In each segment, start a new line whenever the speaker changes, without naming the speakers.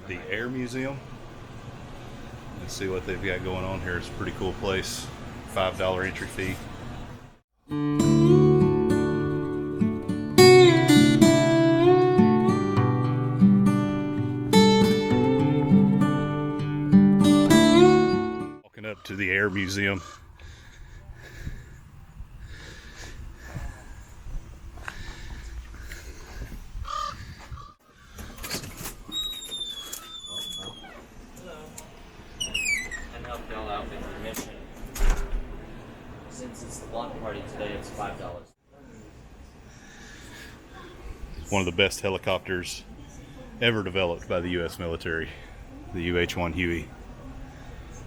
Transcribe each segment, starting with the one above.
the Air Museum. Let's see what they've got going on here. It's a pretty cool place. $5 entry fee. Walking up to the Air Museum.
Since it's the block party today, it's $5.
One of the best helicopters ever developed by the U.S. military, the UH-1 Huey.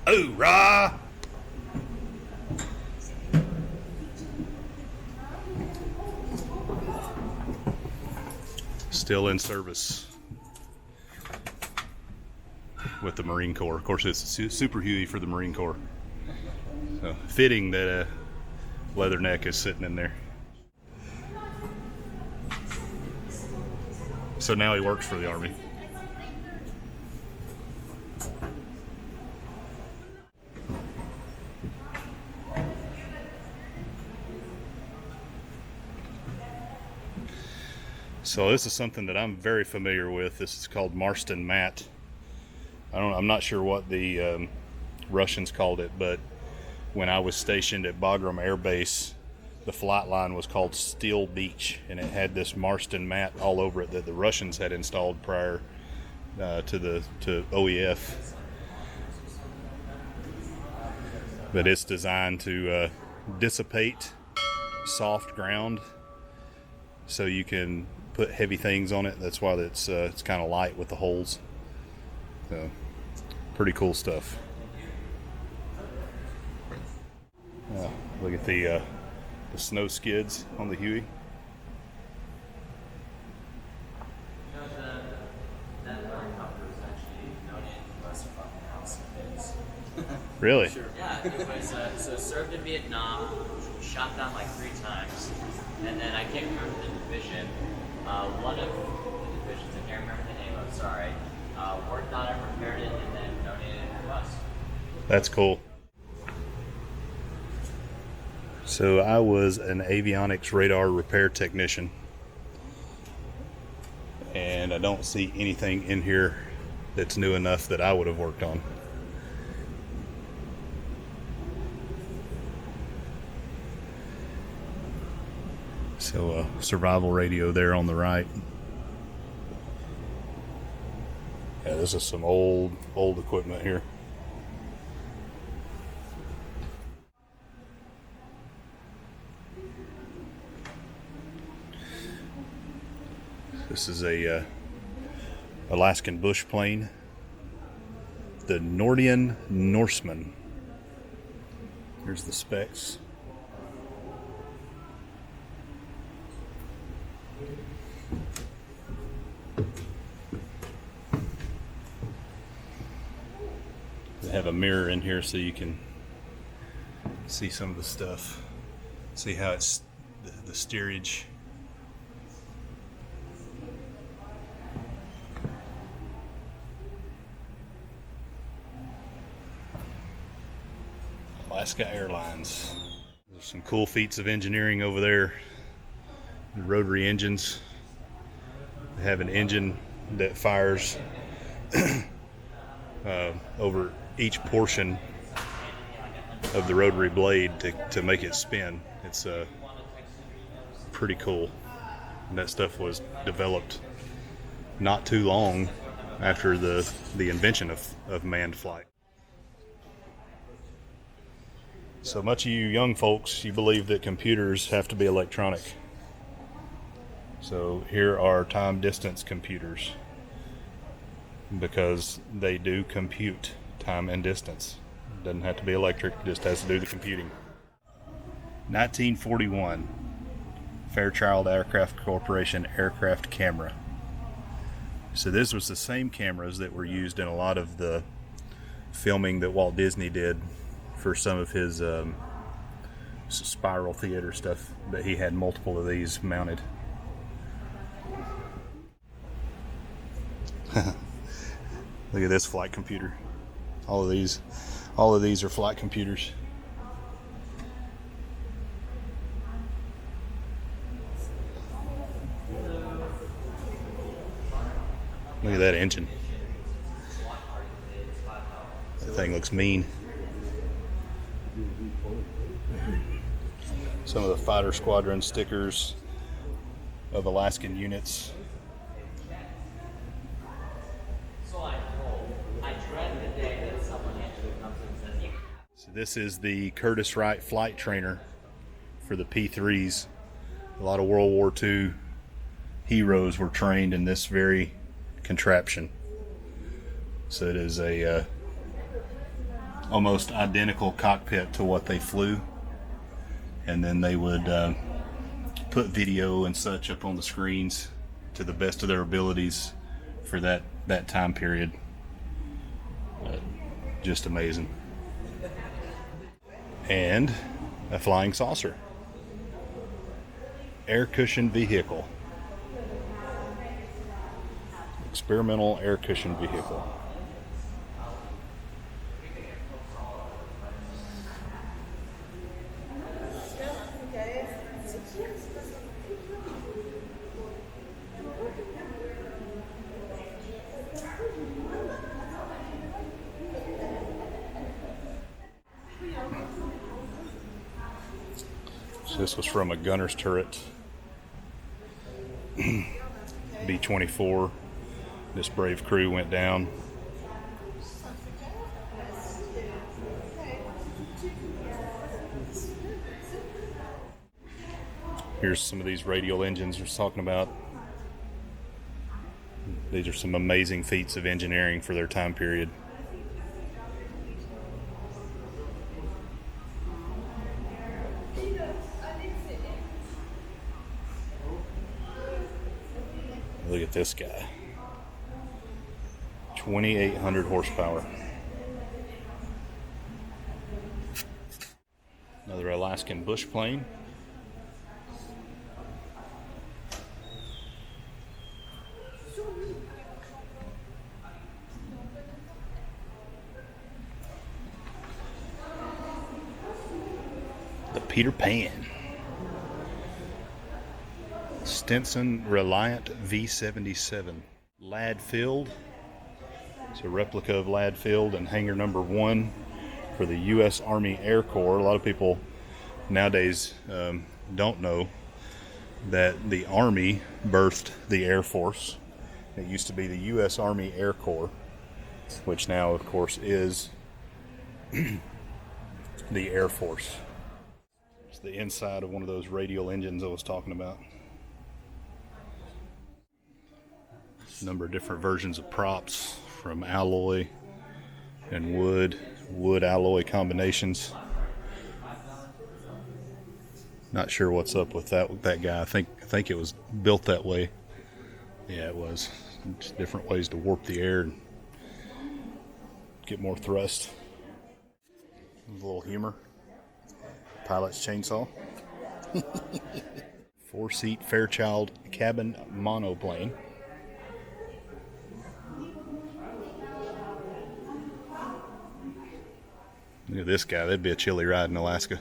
Hoorah! Still in service with the Marine Corps. Of course, it's a Super Huey for the Marine Corps. So fitting that Leatherneck is sitting in there. So now he works for the Army. So this is something that I'm very familiar with. This is called Marston mat. I'm not sure what the Russians called it, but when I was stationed at Bagram Air Base, the flight line was called Steel Beach, and it had this Marston mat all over it that the Russians had installed prior to OEF. But it's designed to dissipate soft ground, so you can put heavy things on it. That's why it's kind of light with the holes. So, pretty cool stuff. Look at the snow skids on the Huey. Really?
Sure. Yeah, it was so served in Vietnam, shot down like 3 times, and then I can't remember the division. One of the divisions, I can't remember the name of, sorry, worked on it, repaired it, and then donated it to us.
That's cool. So I was an avionics radar repair technician, and I don't see anything in here that's new enough that I would have worked on. So survival radio there on the right. Yeah, this is some old equipment here. This is a Alaskan bush plane, the Nordian Norseman. Here's the specs. They have a mirror in here so you can see some of the stuff. See how it's the steerage. Alaska Airlines. There's some cool feats of engineering over there. The rotary engines. They have an engine that fires over each portion of the rotary blade to make it spin. It's pretty cool. And that stuff was developed not too long after the invention of manned flight. So much of you young folks, you believe that computers have to be electronic. So here are time distance computers, because they do compute time and distance. It doesn't have to be electric, it just has to do the computing. 1941, Fairchild Aircraft Corporation aircraft camera. So this was the same cameras that were used in a lot of the filming that Walt Disney did for some of his spiral theater stuff, but he had multiple of these mounted. Look at this flight computer. All of these are flight computers. Look at that engine. That thing looks mean. Some of the fighter squadron stickers of Alaskan units. So this is the Curtiss-Wright flight trainer for the P-3s. A lot of World War II heroes were trained in this very contraption. So it is a almost identical cockpit to what they flew, and then they would put video and such up on the screens to the best of their abilities for that time period. Just amazing. And a flying saucer. Air cushion vehicle. Experimental air cushion vehicle. So this was from a gunner's turret. B-24. This brave crew went down. Here's some of these radial engines we're talking about. These are some amazing feats of engineering for their time period. Look at this guy. 2,800 horsepower. Another Alaskan bush plane. The Peter Pan. Stinson Reliant V-77. Ladd Field. It's a replica of Ladd Field and hangar number 1 for the U.S. Army Air Corps. A lot of people nowadays don't know that the Army birthed the Air Force. It used to be the U.S. Army Air Corps, which now, of course, is the Air Force. It's the inside of one of those radial engines I was talking about. A number of different versions of props from alloy and wood alloy combinations. Not sure what's up with that guy. I think it was built that way. Yeah, it was. Just different ways to warp the air and get more thrust. A little humor. Pilot's chainsaw. 4-seat Fairchild cabin monoplane. Look at this guy. That'd be a chilly ride in Alaska.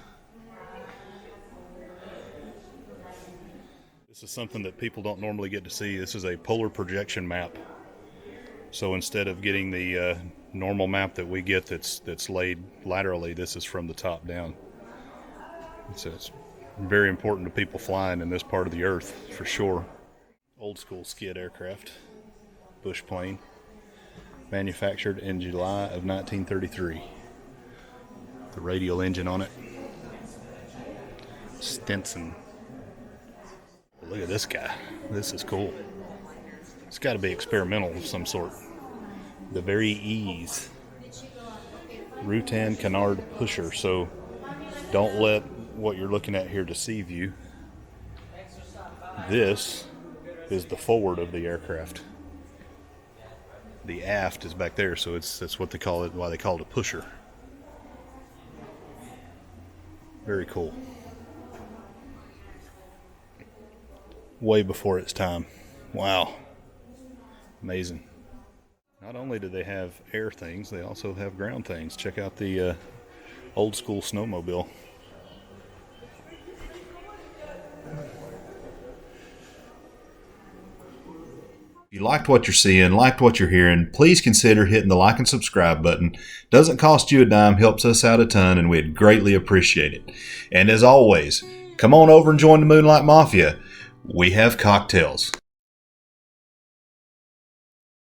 This is something that people don't normally get to see. This is a polar projection map. So instead of getting the normal map that we get that's laid laterally, this is from the top down. So it's very important to people flying in this part of the earth, for sure. Old school skid aircraft. Bush plane. Manufactured in July of 1933. The radial engine on it. Stinson. Look at this guy. This is cool. It's got to be experimental of some sort. The Very Ease. Rutan Canard pusher. So don't let what you're looking at here deceive you. This is the forward of the aircraft. The aft is back there, so that's what they call it, why they call it a pusher. Very cool. Way before its time. Wow. Amazing. Not only do they have air things, they also have ground things. Check out the old school snowmobile. If you liked what you're seeing, liked what you're hearing, please consider hitting the like and subscribe button. Doesn't cost you a dime, helps us out a ton, and we'd greatly appreciate it. And as always, come on over and join the Moonlight Mafia. We have cocktails.